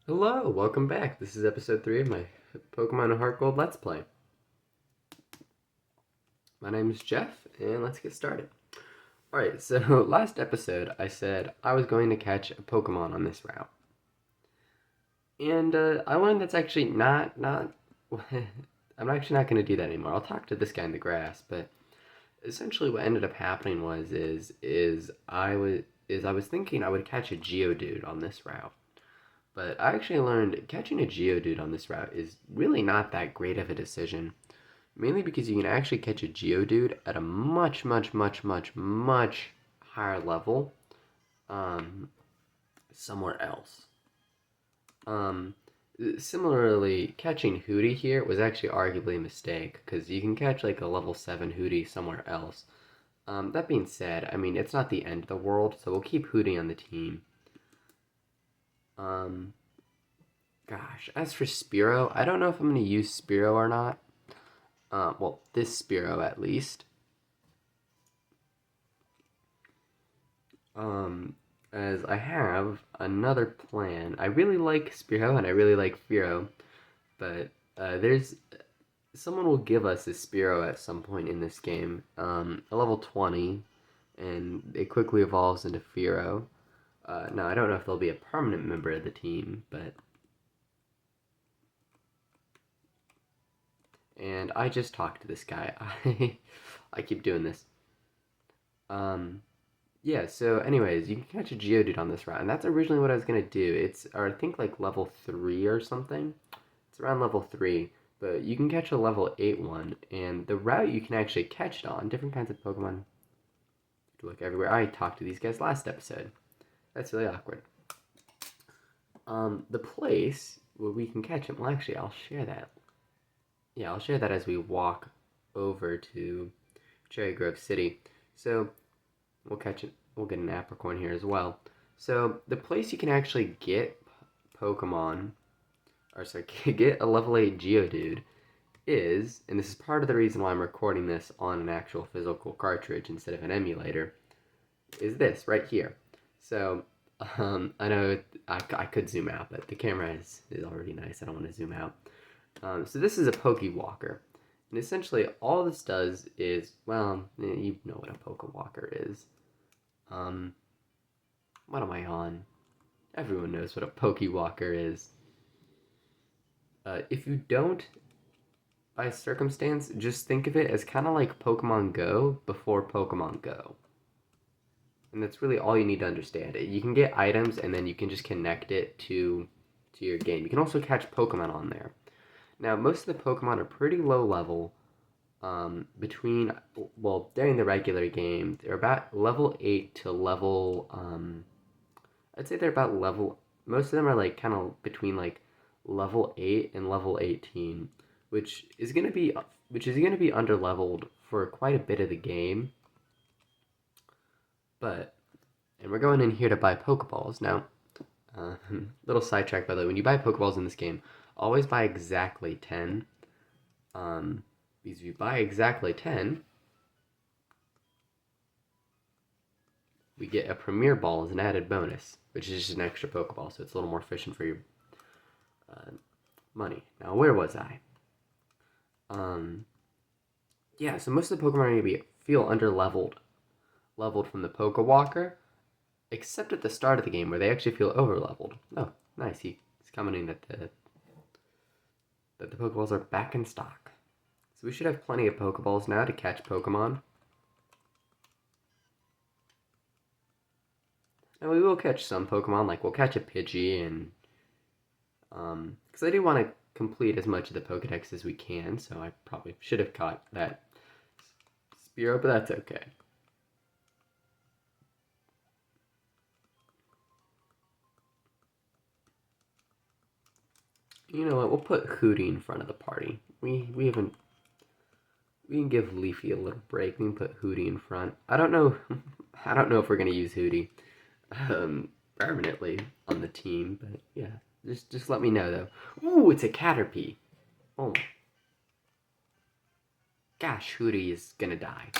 Hello, welcome back. This is episode 3 of my Pokemon HeartGold Let's Play. My name is Jeff, and let's get started. Alright, so last episode I said I was going to catch a Pokemon on this route. And I learned that's actually not I'm actually not going to do that anymore. I'll talk to this guy in the grass, but essentially what ended up happening I was thinking I would catch a Geodude on this route. But I actually learned catching a Geodude on this route is really not that great of a decision. Mainly because you can actually catch a Geodude at a much higher level somewhere else. Um, Similarly, catching Hootie here was actually arguably a mistake because you can catch like a level 7 Hootie somewhere else. That being said, I mean, it's not the end of the world, so we'll keep Hootie on the team. Um, Gosh, as for Spearow, I don't know if I'm going to use Spearow or not. Well, this Spearow at least. Um, as I have another plan. I really like Spearow and I really like Fearow, but there's someone will give us a Spearow at some point in this game, a level 20, and it quickly evolves into Fearow. Now, I don't know if they'll be a permanent member of the team, but... And I just talked to this guy. I keep doing this. Yeah, so anyways, you can catch a Geodude on this route, and that's originally what I was going to do. It's, or I think like level 3 or something. It's around level 3, but you can catch a level 8 one, and the route you can actually catch it on, different kinds of Pokemon. To look everywhere. I talked to these guys last episode. That's really awkward. The place where we can catch them, well actually I'll share that. Yeah, I'll share that as we walk over to Cherry Grove City. So, we'll catch it. We'll get an apricorn here as well. So the place you can actually get Pokemon, or sorry, get a level 8 Geodude is, and this is part of the reason why I'm recording this on an actual physical cartridge instead of an emulator, is this right here. So I know I could zoom out, but the camera is already nice. I don't want to zoom out. So this is a Pokewalker. And essentially all this does is, well, you know what a Pokewalker is. What am I on? Everyone knows what a Pokewalker is. If you don't, by circumstance, just think of it as kind of like Pokemon Go before Pokemon Go. And that's really all you need to understand. You can get items and then you can just connect it to your game. You can also catch Pokemon on there. Now, most of the Pokemon are pretty low level. During the regular game, they're about level 8 to level, I'd say they're about level, most of them are like kind of between like level 8 and level 18, which is going to be under leveled for quite a bit of the game. But, and we're going in here to buy Pokeballs. Now, little sidetrack by the way, when you buy Pokeballs in this game, always buy exactly 10. Because if you buy exactly 10, we get a Premier Ball as an added bonus, which is just an extra Pokeball, so it's a little more efficient for your money. Now, where was I? Yeah, so most of the Pokemon are going to feel leveled from the Pokewalker, except at the start of the game where they actually feel over-leveled. Oh, nice. He's commenting that the Pokeballs are back in stock. So we should have plenty of Pokeballs now to catch Pokemon. And we will catch some Pokemon, like we'll catch a Pidgey, and because I do want to complete as much of the Pokedex as we can, so I probably should have caught that Spearow, but that's okay. You know what? We'll put Hootie in front of the party. We can give Leafy a little break. We can put Hootie in front. I don't know if we're gonna use Hootie permanently on the team, but yeah. Just let me know though. Ooh, it's a Caterpie. Oh. Gosh, Hootie is gonna die.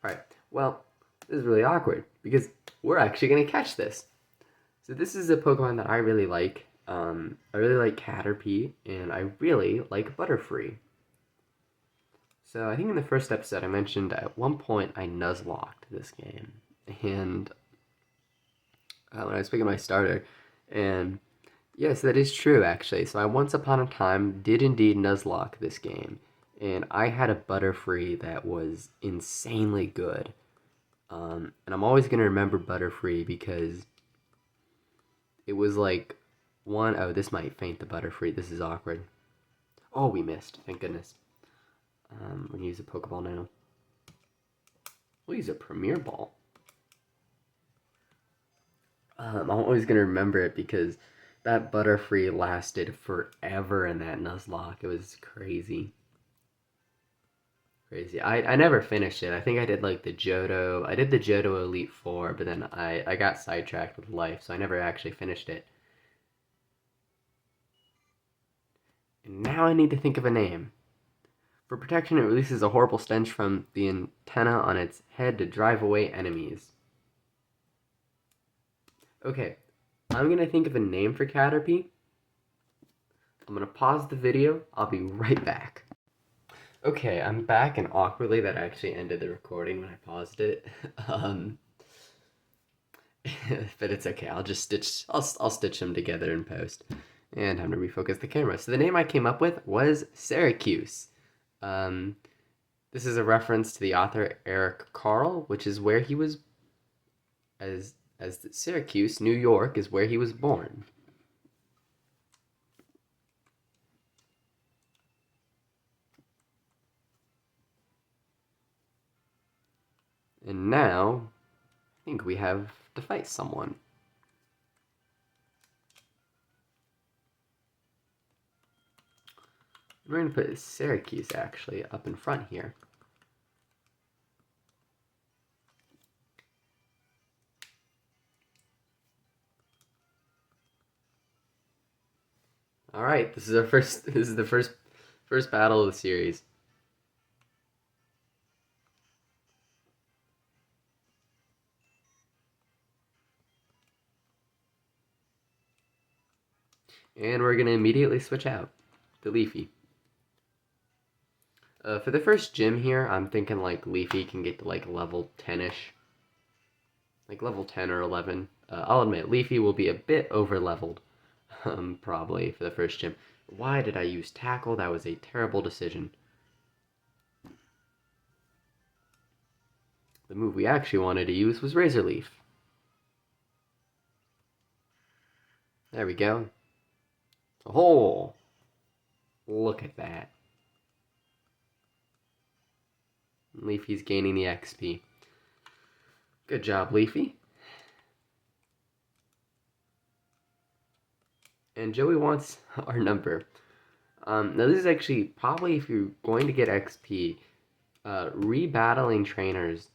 Alright, well, this is really awkward because we're actually gonna catch this. So this is a Pokemon that I really like, I really like Caterpie, and I really like Butterfree. So I think in the first episode I mentioned at one point I nuzlocked this game, and when I was picking my starter, and yes, that is true actually. So I once upon a time did indeed nuzlocke this game, and I had a Butterfree that was insanely good. And I'm always gonna remember Butterfree because it was like one oh this might faint the Butterfree. This is awkward. Oh, we missed. Thank goodness. We're gonna use a Pokeball now. We'll use a Premier Ball. I'm always gonna remember it because that Butterfree lasted forever in that Nuzlocke. It was crazy. Crazy. I never finished it. I think I did like the Johto. I did the Johto Elite Four, but then I got sidetracked with life, so I never actually finished it. And now I need to think of a name. For protection, it releases a horrible stench from the antenna on its head to drive away enemies. Okay, I'm gonna think of a name for Caterpie. I'm gonna pause the video. I'll be right back. Okay, I'm back, and awkwardly that actually ended the recording when I paused it. um, but it's okay. I'll just stitch. I'll stitch them together in post, and I'm gonna refocus the camera. So the name I came up with was Syracuse. Um, this is a reference to the author Eric Carle, which is where he was, as Syracuse, New York, is where he was born. And now, I think we have to fight someone. We're going to put Syracuse, actually, up in front here. All right, this is our first. This is the first battle of the series. And we're going to immediately switch out to Leafy. For the first gym here, I'm thinking like Leafy can get to like level 10-ish. Like level 10 or 11. I'll admit, Leafy will be a bit over-leveled, probably, for the first gym. Why did I use Tackle? That was a terrible decision. The move we actually wanted to use was Razor Leaf. There we go. Oh, look at that. Leafy's gaining the XP. Good job, Leafy. And Joey wants our number. Now this is actually probably if you're going to get XP, rebattling trainers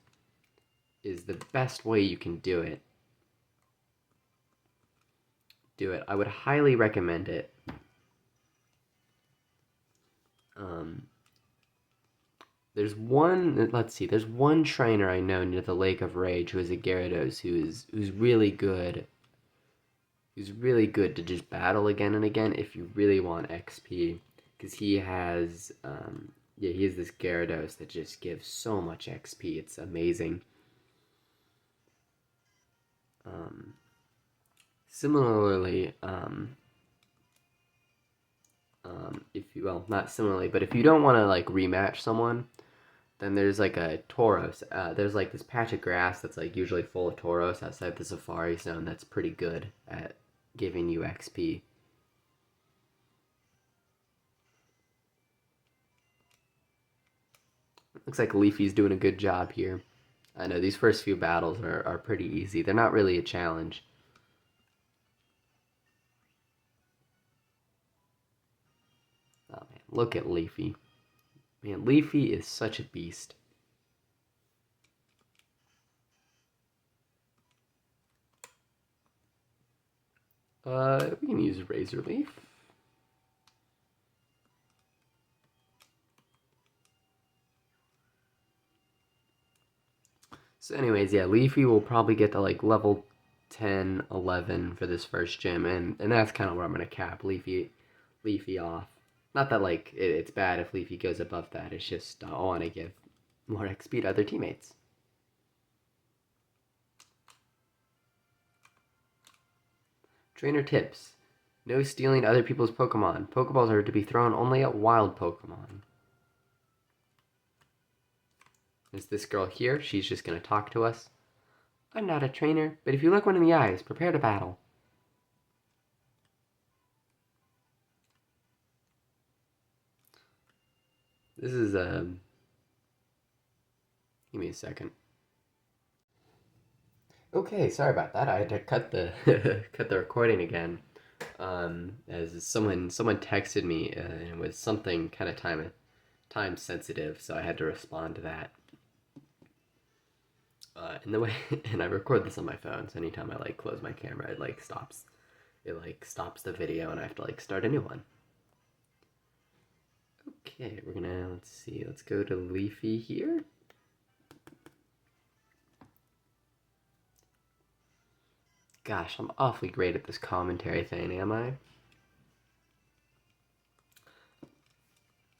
is the best way you can do it. I would highly recommend it. There's one. Let's see. There's one trainer I know near the Lake of Rage who is a Gyarados who's really good. Who's really good to just battle again and again if you really want XP, because he has he has this Gyarados that just gives so much XP. It's amazing. Similarly, if you not similarly, but if you don't want to like rematch someone, then there's like a Tauros. There's like this patch of grass that's like usually full of Tauros outside the Safari Zone. That's pretty good at giving you XP. Looks like Leafy's doing a good job here. I know these first few battles are pretty easy. They're not really a challenge. Oh man, look at Leafy. Man, Leafy is such a beast. We can use Razor Leaf. So anyways, yeah, Leafy will probably get to like level 10, 11 for this first gym, and that's kind of where I'm going to cap Leafy off. Not that like it's bad if Leafy goes above that. It's just I want to give more XP to other teammates. Trainer tips: no stealing other people's Pokemon. Pokeballs are to be thrown only at wild Pokemon. Is this girl here? She's just going to talk to us. I'm not a trainer, but if you look one in the eyes, prepare to battle. This is give me a second. Okay, sorry about that. I had to cut the cut the recording again. As someone texted me and it was something kind of time sensitive, so I had to respond to that. And the way and I record this on my phone, so anytime I like close my camera, it stops the video and I have to like start a new one. Okay, we're gonna let's go to Leafy here. Gosh, I'm awfully great at this commentary thing, am I?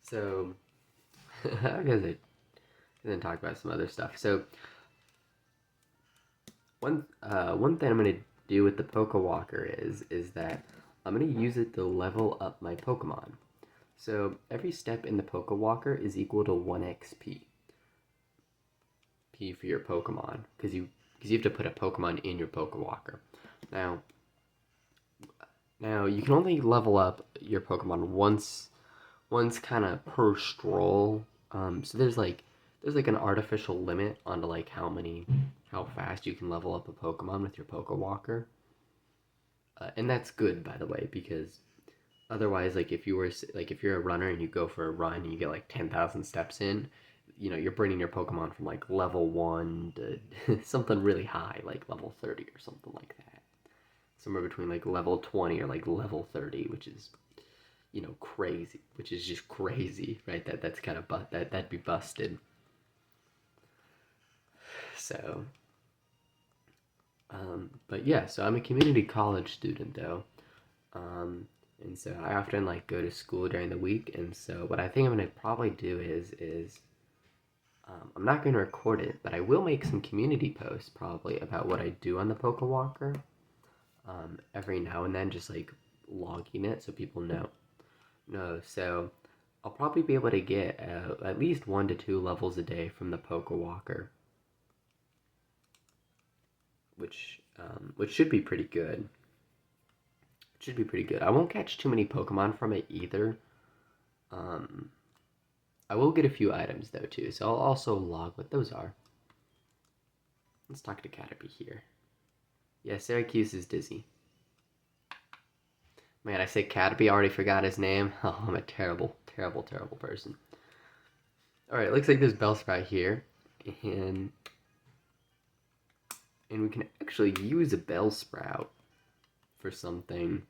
So, I guess I didn't talk about some other stuff. So, one thing I'm gonna do with the Pokewalker is that I'm gonna use it to level up my Pokemon. So every step in the Pokewalker is equal to 1 XP. P for your Pokemon, because you have to put a Pokemon in your Pokewalker. Now you can only level up your Pokemon once kind of per stroll. So there's like an artificial limit onto like how fast you can level up a Pokemon with your Pokewalker. And that's good, by the way, because otherwise, like if you're a runner and you go for a run and you get like 10,000 steps in, you're bringing your Pokemon from like level 1 to something really high, like level 30 or something like that. Somewhere between like level 20 or like level 30, which is crazy, which is just crazy, right? That's kind of that'd be busted. So but yeah, so I'm a community college student though. And so I often like go to school during the week, and so what I think I'm gonna probably do is I'm not gonna record it, but I will make some community posts probably about what I do on the Pokewalker. Every now and then, just like logging it so people know. So I'll probably be able to get at least 1 to 2 levels a day from the Pokewalker, which should be pretty good. Should be pretty good. I won't catch too many Pokemon from it either. I will get a few items though too, so I'll also log what those are. Let's talk to Caterpie here. Yeah, Syracuse is dizzy. Man, I say Caterpie, already forgot his name. Oh, I'm a terrible, terrible, terrible person. Alright, looks like there's Bellsprout here. And we can actually use a Bellsprout for something,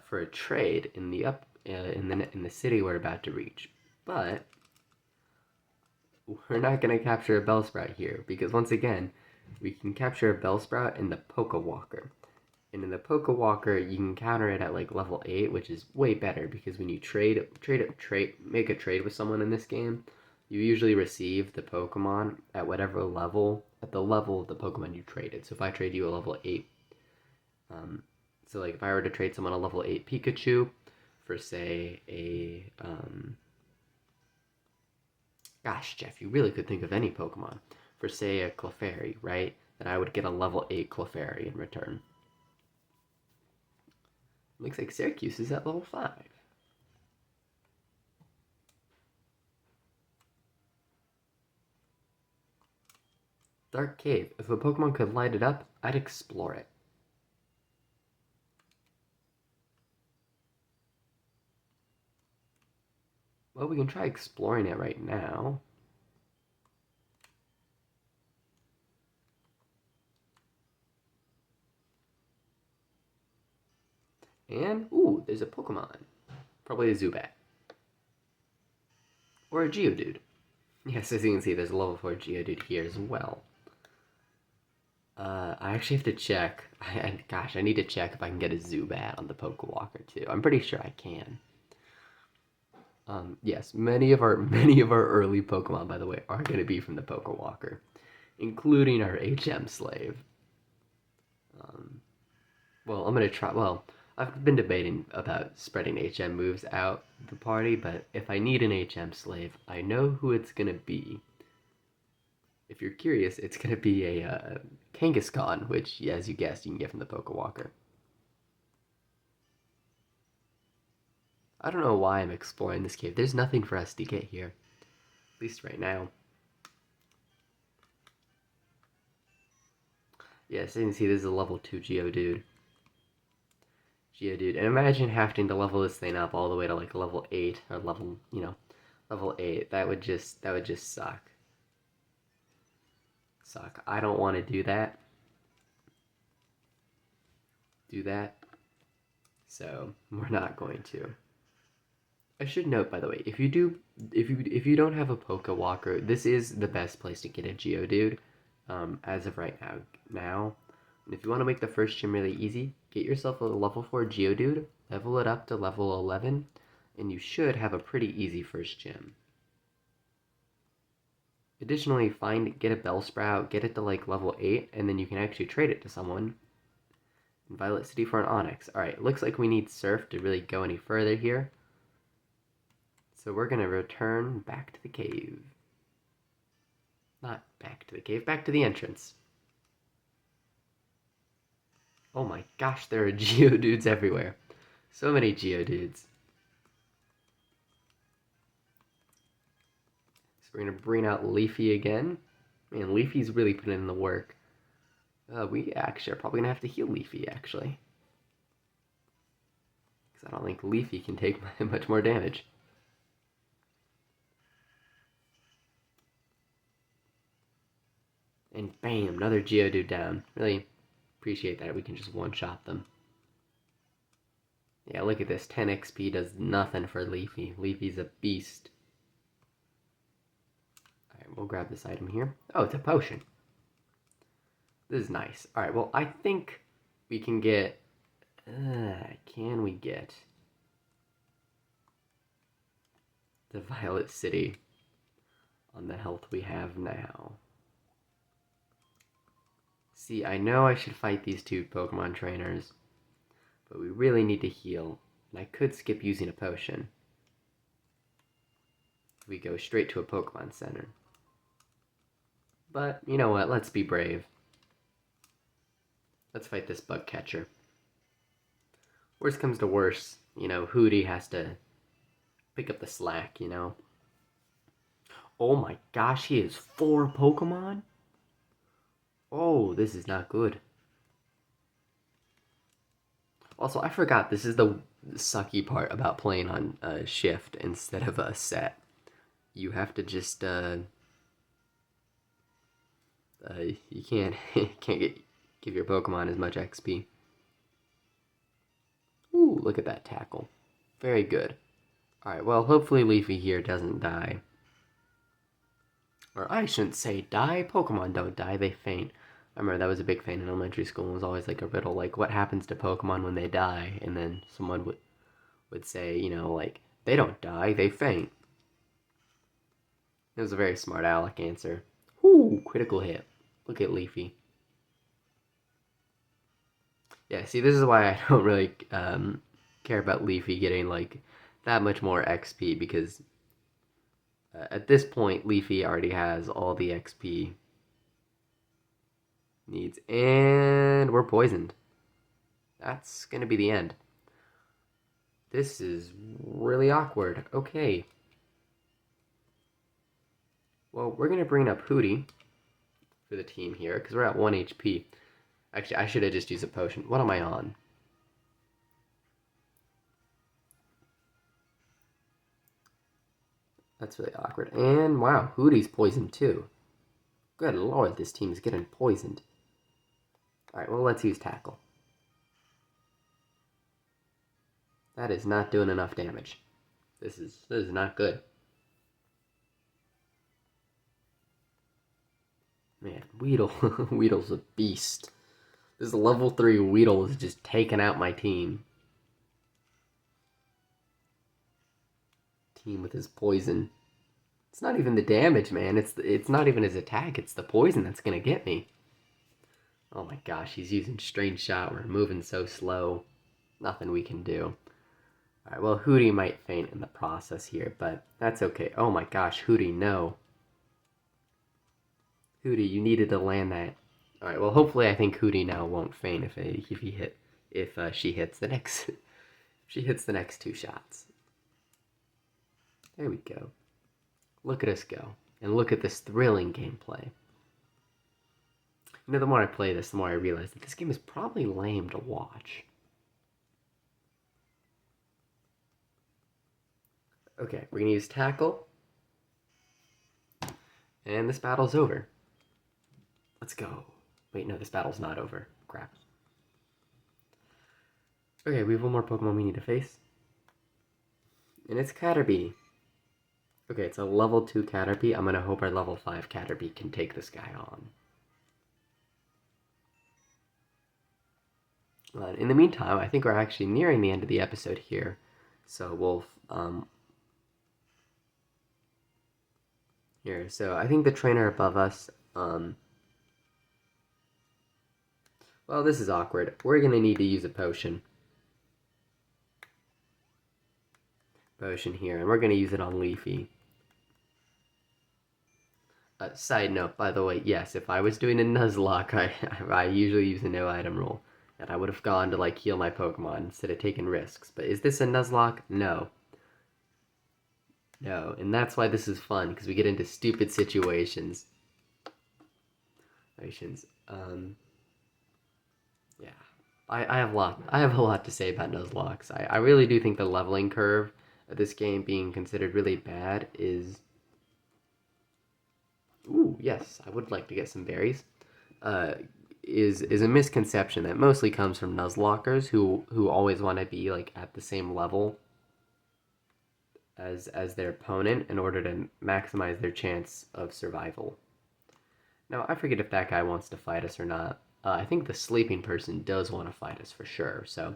for a trade in the city we're about to reach. But we're not going to capture a Bellsprout here, because once again, we can capture a Bellsprout in the Pokewalker. And in the Pokewalker, you can counter it at like level 8, which is way better, because when you make a trade with someone in this game, you usually receive the Pokemon at whatever level, at the level of the Pokemon you traded. So if I trade you a level 8, so like if I were to trade someone a level 8 Pikachu for say a, gosh, Jeff, you really could think of any Pokemon. For say a Clefairy, right? Then I would get a level 8 Clefairy in return. Looks like Syracuse is at level 5. Dark Cave. If a Pokemon could light it up, I'd explore it. Well, we can try exploring it right now. And, ooh, there's a Pokemon. Probably a Zubat. Or a Geodude. Yes, as you can see, there's a level 4 Geodude here as well. I actually have to check. Gosh, I need to check if I can get a Zubat on the Pokewalker too. I'm pretty sure I can. Yes, many of our early Pokemon, by the way, are going to be from the Pokewalker, including our HM slave. Um, well, I'm gonna try. Well, I've been debating about spreading HM moves out the party, but if I need an HM slave, I know who it's gonna be. If you're curious, it's gonna be a Kangaskhan, which, as you guessed, you can get from the Pokewalker. I don't know why I'm exploring this cave. There's nothing for us to get here, at least right now. Yes, you can see this is a level 2 Geodude. And imagine having to level this thing up all the way to like level 8 or level 8. That would just suck. I don't want to do that. So we're not going to. I should note, by the way, if you don't have a Pokewalker, this is the best place to get a Geodude, as of right now. And if you want to make the first gym really easy, get yourself a level 4 Geodude, level it up to level 11, and you should have a pretty easy first gym. Additionally, get a Bellsprout, get it to like level 8, and then you can actually trade it to someone in Violet City for an Onyx. Alright, looks like we need Surf to really go any further here. So we're going to return back to the cave. Not back to the cave, back to the entrance. Oh my gosh, there are Geodudes everywhere. So many Geodudes. So we're going to bring out Leafy again. Man, Leafy's really putting in the work. We actually are probably going to have to heal Leafy, actually. Because I don't think Leafy can take much more damage. And bam, another Geodude down. Really appreciate that we can just one-shot them. Yeah, look at this. 10 XP does nothing for Leafy. Leafy's a beast. Alright, we'll grab this item here. Oh, it's a potion. This is nice. Alright, well, I think we can get... can we get... the Violet City on the health we have now? See, I know I should fight these two Pokemon trainers, but we really need to heal, and I could skip using a potion. We go straight to a Pokemon Center. But, you know what, let's be brave. Let's fight this bug catcher. Worst comes to worst, Hootie has to pick up the slack, Oh my gosh, he has 4 Pokemon? Oh, this is not good. Also, I forgot, this is the sucky part about playing on shift instead of a set. You have to just, you can't give your Pokemon as much XP. Ooh, look at that tackle. Very good. Alright, well, hopefully Leafy here doesn't die. Or I shouldn't say die. Pokemon don't die, they faint. I remember that was a big thing in elementary school. It was always like a riddle, like what happens to Pokemon when they die? And then someone would say, like, they don't die, they faint. It was a very smart aleck answer. Ooh, critical hit. Look at Leafy. Yeah, see, this is why I don't really care about Leafy getting, like, that much more XP, because at this point, Leafy already has all the XP needs, and we're poisoned. That's gonna be the end. This is really awkward. Okay. Well, we're gonna bring up Hootie for the team here, because we're at 1 HP. Actually, I should have just used a potion. What am I on? That's really awkward. And wow, Hootie's poisoned too. Good lord, this team's getting poisoned. Alright, well, let's use Tackle. That is not doing enough damage. This is not good. Man, Weedle, Weedle's a beast. This level 3 Weedle is just taking out my team. Team with his poison. It's not even the damage, man. It's not even his attack. It's the poison that's gonna get me. Oh my gosh, he's using Strange Shot. We're moving so slow. Nothing we can do. Alright, well, Hootie might faint in the process here, but that's okay. Oh my gosh, Hootie, no. Hootie, you needed to land that. Alright, well, hopefully I think Hootie now won't faint if she hits the next she hits the next 2 shots. There we go. Look at us go. And look at this thrilling gameplay. You know, the more I play this, the more I realize that this game is probably lame to watch. Okay, we're gonna use Tackle. And this battle's over. Let's go. Wait, no, this battle's not over. Crap. Okay, we have one more Pokemon we need to face. And it's Caterpie. Okay, it's a level 2 Caterpie. I'm gonna hope our level 5 Caterpie can take this guy on. In the meantime, I think we're actually nearing the end of the episode here. So we'll, here, so I think the trainer above us, well, this is awkward. We're gonna need to use a potion. Potion here, and we're gonna use it on Leafy. Side note, by the way, yes, if I was doing a Nuzlocke, I usually use a no item rule. And I would have gone to, like, heal my Pokemon instead of taking risks. But is this a Nuzlocke? No. No, and that's why this is fun, because we get into stupid situations. Yeah. I have a lot to say about Nuzlocks. I really do think the leveling curve of this game being considered really bad is... Ooh, yes, I would like to get some berries. Is a misconception that mostly comes from Nuzlockers who always want to be like at the same level as their opponent in order to maximize their chance of survival. Now, I forget if that guy wants to fight us or not. I think the sleeping person does want to fight us for sure, so...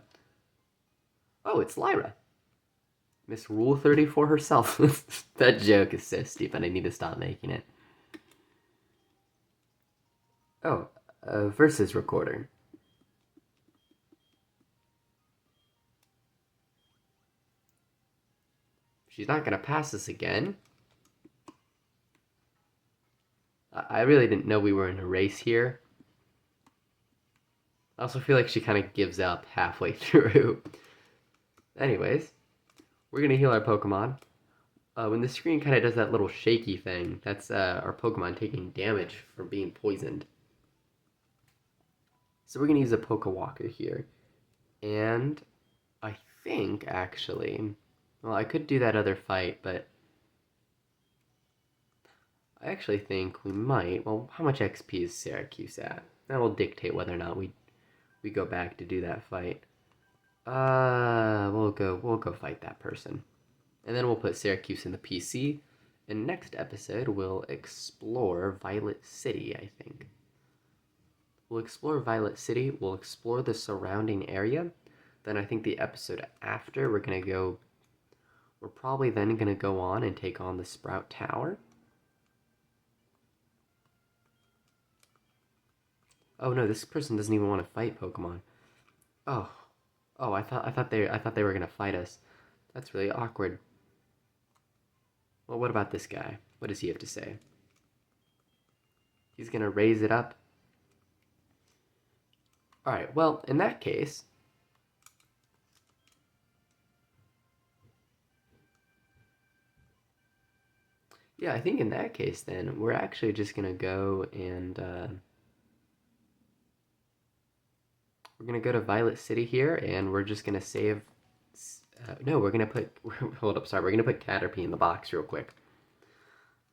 Oh, it's Lyra. Miss Rule 34 herself. That joke is so stupid, I need to stop making it. Oh, versus recorder. She's not gonna pass us again. I really didn't know we were in a race here. I also feel like she kind of gives up halfway through. Anyways, we're gonna heal our Pokemon. When the screen kind of does that little shaky thing, that's our Pokemon taking damage from being poisoned. So we're gonna use a Pokewalker here. And I think, actually... Well, I could do that other fight, but... I actually think we might... Well, how much XP is Syracuse at? That will dictate whether or not we go back to do that fight. We'll go fight that person. And then we'll put Syracuse in the PC. And next episode, we'll explore Violet City, I think. We'll explore Violet City. We'll explore the surrounding area. Then I think the episode after, we're probably then going to go on and take on the Sprout Tower. Oh no, this person doesn't even want to fight Pokemon. Oh, I thought they were gonna fight us. That's really awkward. Well, what about this guy? What does he have to say? He's gonna raise it up. All right. Well, in that case, yeah, I think in that case, then we're actually just gonna go and. We're going to go to Violet City here, and we're just going to save... no, we're going to put... Hold up, sorry. We're going to put Caterpie in the box real quick.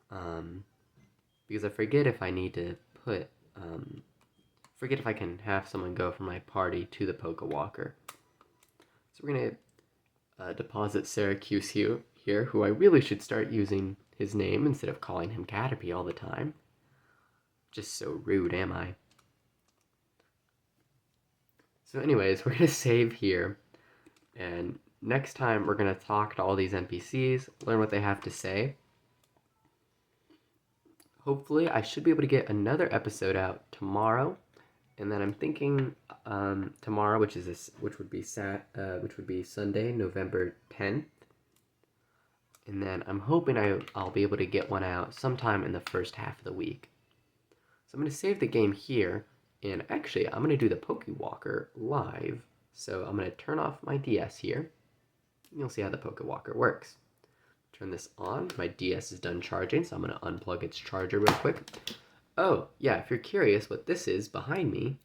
Because I forget if I need to put... forget if I can have someone go from my party to the Pokewalker. So we're going to deposit Syracuse here, who I really should start using his name instead of calling him Caterpie all the time. Just so rude, am I? So anyways, we're going to save here. And next time, we're going to talk to all these NPCs, learn what they have to say. Hopefully, I should be able to get another episode out tomorrow. And then I'm thinking tomorrow, which would be Sunday, November 10th. And then I'm hoping I'll be able to get one out sometime in the first half of the week. So I'm going to save the game here, and actually I'm going to do the Pokewalker live. So I'm going to turn off my DS here. You'll see how the Pokewalker works. Turn this on. My DS is done charging, so I'm going to unplug its charger real quick. Oh, yeah, if you're curious what this is behind me,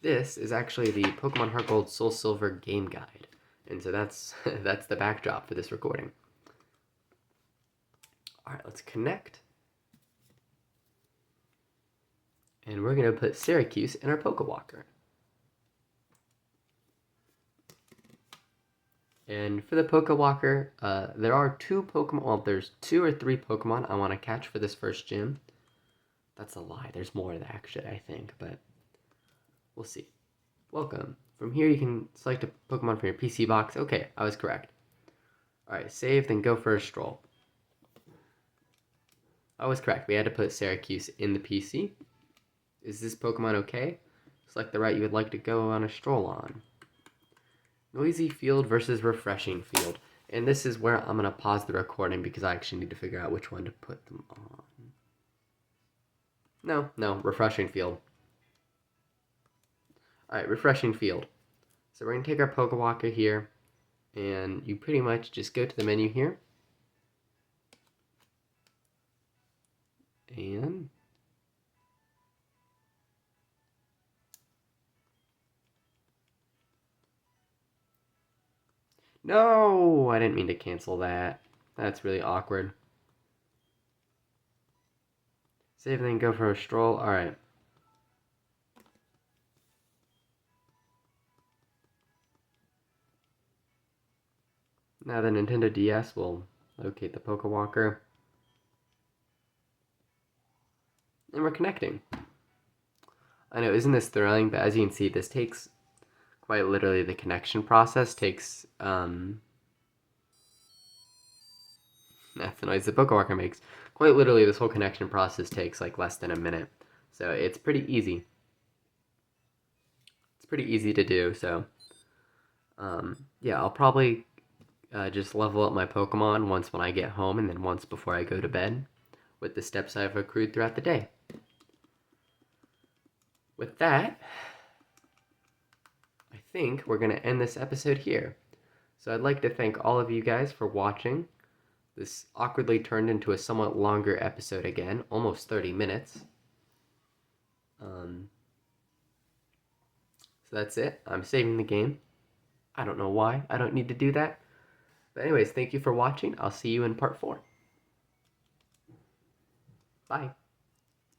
this is actually the Pokemon HeartGold Soul Silver game guide. And so that's the backdrop for this recording. Alright, let's connect. And we're going to put Syracuse in our Pokewalker. And for the Pokewalker, there are two Pokemon. Well, there's 2 or 3 Pokemon I want to catch for this first gym. That's a lie. There's more of that, actually, I think, but we'll see. Welcome. From here, you can select a Pokemon from your PC box. Okay, I was correct. Alright, save, then go for a stroll. I was correct. We had to put Syracuse in the PC. Is this Pokemon okay? Select the route you would like to go on a stroll on. Noisy field versus refreshing field. And this is where I'm going to pause the recording because I actually need to figure out which one to put them on. No, refreshing field. Alright, refreshing field. So we're going to take our Pokewalker here, and you pretty much just go to the menu here. And no, I didn't mean to cancel that. That's really awkward. Save and then go for a stroll. Alright. Now the Nintendo DS will locate the Pokewalker. And we're connecting. I know, isn't this thrilling? But as you can see, this takes quite literally, the connection process takes that's the noise the Pokewalker makes. Quite literally, this whole connection process takes like less than a minute. So it's pretty easy. It's pretty easy to do. So yeah, I'll probably just level up my Pokemon once when I get home, and then once before I go to bed, with the steps I've accrued throughout the day. With that, I think we're going to end this episode here. So I'd like to thank all of you guys for watching. This awkwardly turned into a somewhat longer episode again, almost 30 minutes. So that's it. I'm saving the game. I don't know why. I don't need to do that. But anyways, thank you for watching. I'll see you in part 4. Bye.